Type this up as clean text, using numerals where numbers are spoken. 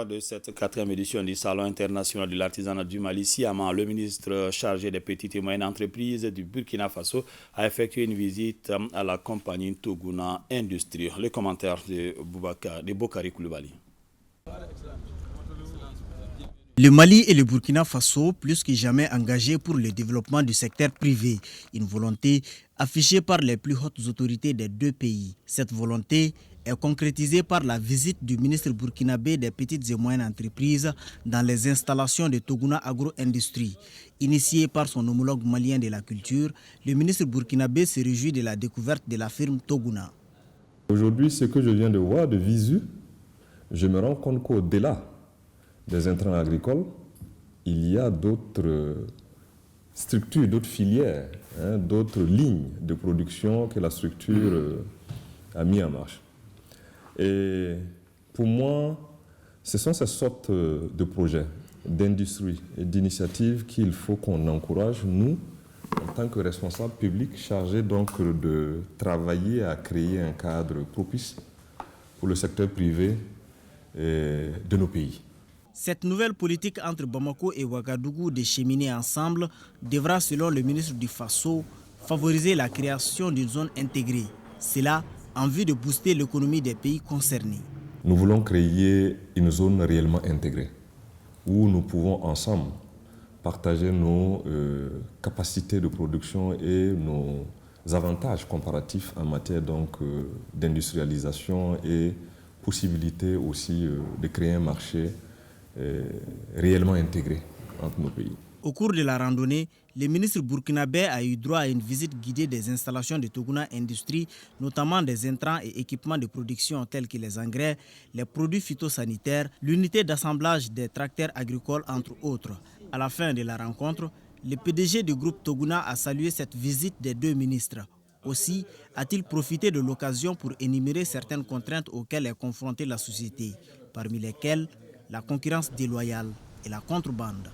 De cette quatrième édition du Salon international de l'artisanat du Mali, Siama, le ministre chargé des petites et moyennes entreprises du Burkina Faso, a effectué une visite à la compagnie Toguna Industrie. Le commentaire de Bokari Koulibaly. Le Mali et le Burkina Faso, plus que jamais engagés pour le développement du secteur privé, une volonté affichée par les plus hautes autorités des deux pays. Cette volonté est concrétisée par la visite du ministre burkinabé des petites et moyennes entreprises dans les installations de Toguna Agro-Industrie. Initié par son homologue malien de la culture, le ministre burkinabé se réjouit de la découverte de la firme Toguna. Aujourd'hui, ce que je viens de voir de visu, je me rends compte qu'au-delà des intrants agricoles, il y a d'autres structures, d'autres filières, d'autres lignes de production que la structure a mis en marche. Et pour moi, ce sont ces sortes de projets, d'industrie et d'initiatives qu'il faut qu'on encourage, nous, en tant que responsables publics, chargés donc de travailler à créer un cadre propice pour le secteur privé de nos pays. Cette nouvelle politique entre Bamako et Ouagadougou de cheminer ensemble devra, selon le ministre du Faso, favoriser la création d'une zone intégrée. Cela en vue de booster l'économie des pays concernés. Nous voulons créer une zone réellement intégrée où nous pouvons ensemble partager nos capacités de production et nos avantages comparatifs en matière d'industrialisation et possibilité aussi de créer un marché réellement intégré entre nos pays. Au cours de la randonnée, le ministre burkinabé a eu droit à une visite guidée des installations de Toguna Industrie, notamment des intrants et équipements de production tels que les engrais, les produits phytosanitaires, l'unité d'assemblage des tracteurs agricoles, entre autres. À la fin de la rencontre, le PDG du groupe Toguna a salué cette visite des deux ministres. Aussi a-t-il profité de l'occasion pour énumérer certaines contraintes auxquelles est confrontée la société, parmi lesquelles la concurrence déloyale et la contrebande.